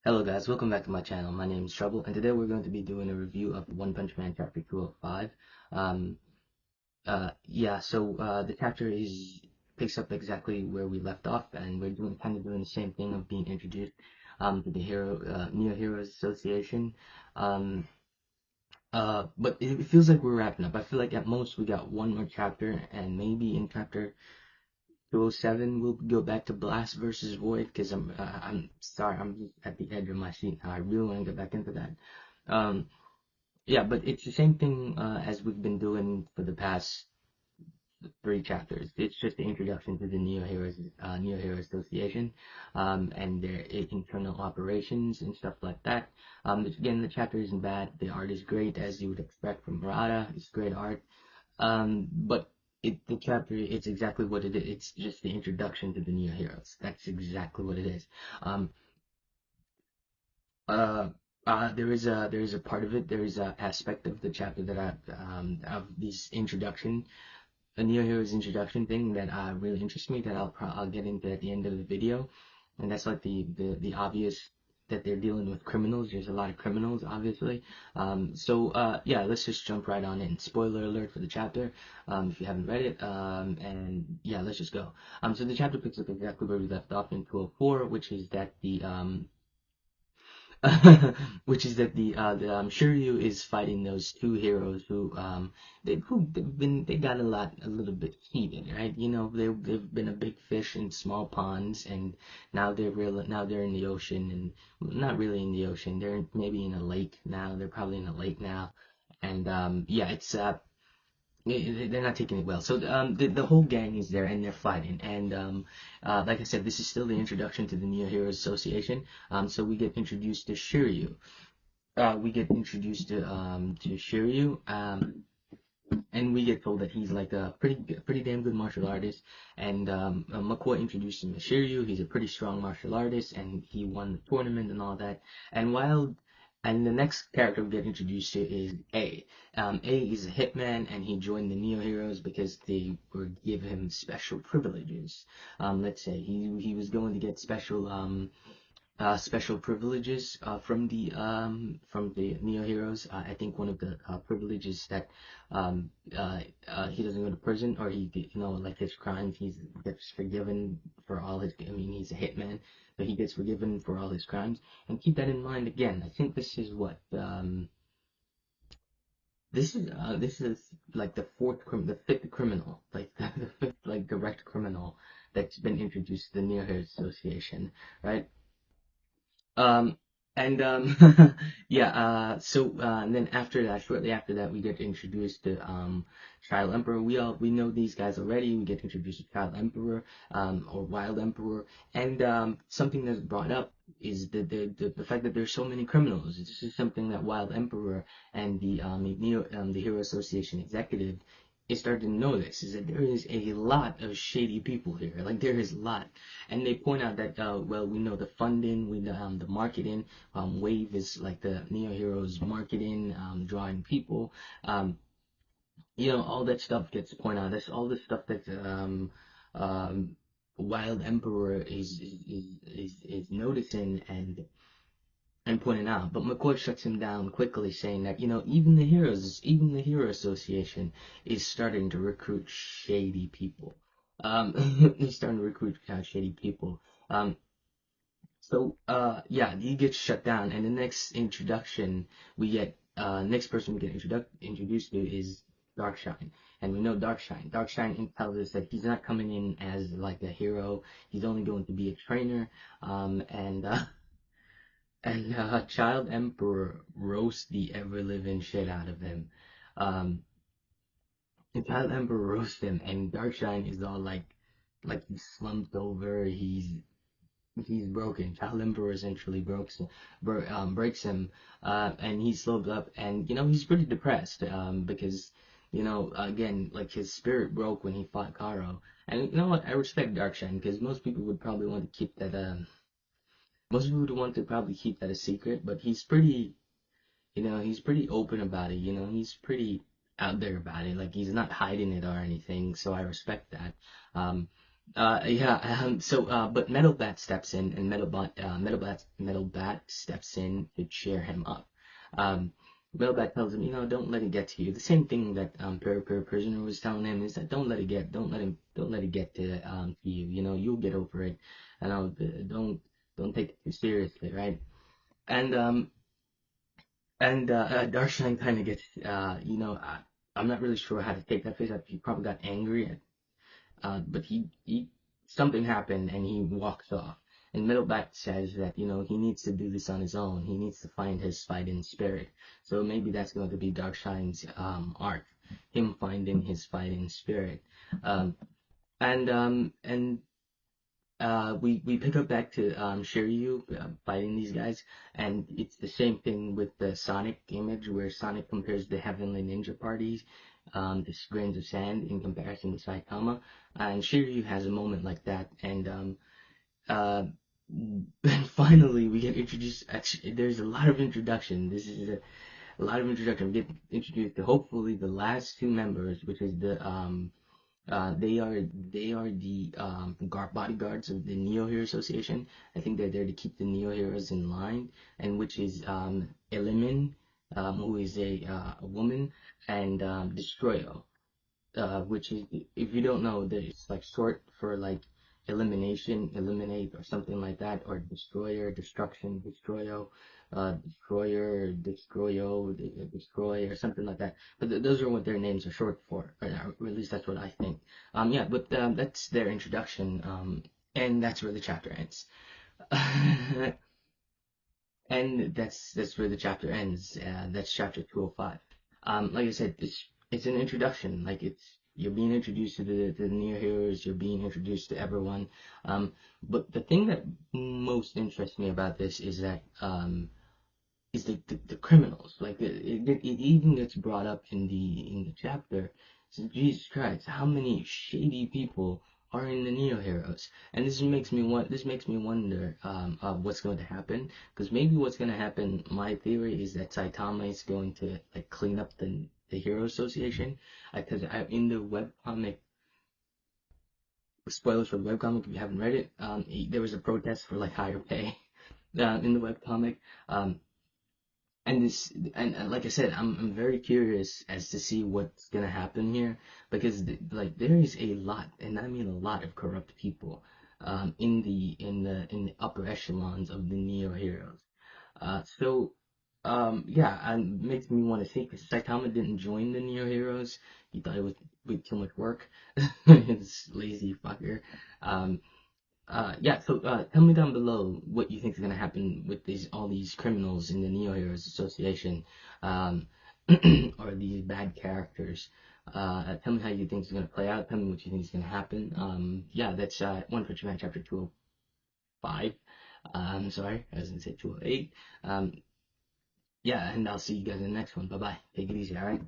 Hello guys, welcome back to my channel. My name is Trouble, and today we're going to be doing a review of One Punch Man Chapter 205. Um, the chapter picks up exactly where we left off, and we're kind of doing the same thing of being introduced to the Neo Heroes Association. Um, but it feels like we're wrapping up. I feel like at most we got one more chapter, and maybe in chapter 207 we'll go back to Blast versus Void because I'm sorry, I'm just at the edge of my seat now. I really want to get back into that. Um, yeah, but it's the same thing as we've been doing for the past three chapters. It's just the introduction to the Neo Heroes Association, and their internal operations and stuff like that. Again, the chapter isn't bad. The art is great, as you would expect from Murata. It's great art. But the chapter, it's exactly what it is. It's just the introduction to the Neo Heroes. That's exactly what it is. Um, uh, there is a part of it. There is a aspect of the chapter that of this introduction, a Neo Heroes introduction thing that really interests me. That I'll get into at the end of the video, and that's like the obvious that they're dealing with criminals. There's a lot of criminals, obviously. Yeah, let's just jump right on in. Spoiler alert for the chapter, if you haven't read it. And yeah, let's just go. So the chapter picks up exactly where we left off in 204, which is that the Shiryu is fighting those two heroes they got a little bit heated, right? You know, they've been a big fish in small ponds, and now they're in the ocean, and not really in the ocean. They're maybe in a lake now. They're probably in a lake now, and yeah, it's they're not taking it well. So the whole gang is there and they're fighting. And like I said, this is still the introduction to the Neo Heroes Association. So we get introduced to Shiryu. We get introduced to Shiryu. And we get told that he's like a pretty damn good martial artist. And McCoy introduced him to Shiryu. He's a pretty strong martial artist, and he won the tournament and all that. And while and the next character we get introduced to is A. A is a hitman, and he joined the Neo Heroes because they were give him special privileges. Let's say he was going to get special privileges from the Neo Heroes. I think one of the privileges that he doesn't go to prison, or like his crimes, he gets forgiven for all his. I mean, he's a hitman, so he gets forgiven for all his crimes. And keep that in mind again. I think this is what this is like the fifth criminal, like the fifth like direct criminal that's been introduced to the Neo Heroes Association, right? Um, yeah, and then after that, shortly after that, we get introduced to Child Emperor. We know these guys already. We get introduced to Child Emperor, or Wild Emperor, and something that's brought up is the fact that there's so many criminals. This is something that Wild Emperor and the Hero Association executive is starting to notice, is that there is a lot of shady people here. Like there is a lot, and they point out that well, we know the funding, the marketing. Wave is like the Neo Heroes marketing, drawing people. Um, all that stuff gets pointed out. That's all the stuff that um, Wild Emperor is noticing and pointing out. But McCoy shuts him down quickly, saying that even the Hero Association is starting to recruit shady people. He's starting to recruit shady people. Um, yeah, he gets shut down, and the next person we get introduced to is Darkshine, and we know Darkshine. Darkshine tells us that he's not coming in as like a hero. He's only going to be a trainer. And Child Emperor roasts the ever living shit out of him. Um, the Child Emperor roasts him, and Darkshine is all like he's slumped over. He's broken. Child Emperor essentially breaks him, and he slows up, and he's pretty depressed, because again, like his spirit broke when he fought Karo, and you know what? I respect Darkshine because most people would probably want to keep that. Most people would want to probably keep that a secret, but he's pretty open about it. He's pretty out there about it. Like he's not hiding it or anything, so I respect that. Um, Yeah. But Metal Bat steps in, and Metal Bat steps in to cheer him up. Um, Metal Bat tells him, don't let it get to you. The same thing that Prisoner was telling him is that don't let it get to you. You'll get over it. And don't take it too seriously, right? And Darshan kind of gets, I'm not really sure how to take that face. He probably got angry at but he something happened and he walks off. And Middleback says that he needs to do this on his own. He needs to find his fighting spirit. So maybe that's going to be Darkshine's arc, him finding his fighting spirit. Um, and we pick up back to Shiryu fighting these guys, and it's the same thing with the Sonic image where Sonic compares the Heavenly Ninja parties, the grains of sand in comparison to Saitama, and Shiryu has a moment like that, and uh, finally we get introduced. Actually, there's a lot of introduction. This is a lot of introduction. We get introduced to hopefully the last two members, which is they are the bodyguards of the Neo Hero Association. I think they're there to keep the Neo Heroes in line, and which is Elimin, who is a woman, and Destroyo, which is, if you don't know, that it's like short for like elimination, eliminate, or something like that, or destroyer, destruction, destroyo, destroyo, destroy, or something like that. But those are what their names are short for, or at least that's what I think. Yeah, but that's their introduction, and that's where the chapter ends. And that's where the chapter ends. That's chapter 205. Like I said, it's an introduction. Like you're being introduced to the Neo Heroes. You're being introduced to everyone. But the thing that most interests me about this is the criminals. Like it even gets brought up in the chapter. So Jesus Christ, how many shady people are in the Neo Heroes? And this makes me wonder what's going to happen. Because maybe what's going to happen, my theory is that Saitama is going to like clean up the Hero Association. Because in the webcomic, spoilers for the webcomic if you haven't read it, there was a protest for like higher pay in the webcomic. Um, and like I said, I'm very curious as to see what's gonna happen here because like there is a lot, and I mean a lot of corrupt people in the upper echelons of the Neo Heroes. Yeah, and makes me want to say because Saitama didn't join the Neo Heroes. He thought it was way too much work. It's lazy fucker. Um, yeah, so tell me down below what you think is gonna happen with all these criminals in the Neo Heroes Association, um, or these bad characters. Tell me how you think it's gonna play out. Tell me what you think is gonna happen. Yeah, that's One Punch Man chapter 205. I'm sorry, I was gonna say 208. Yeah, and I'll see you guys in the next one. Bye bye. Take it easy, alright?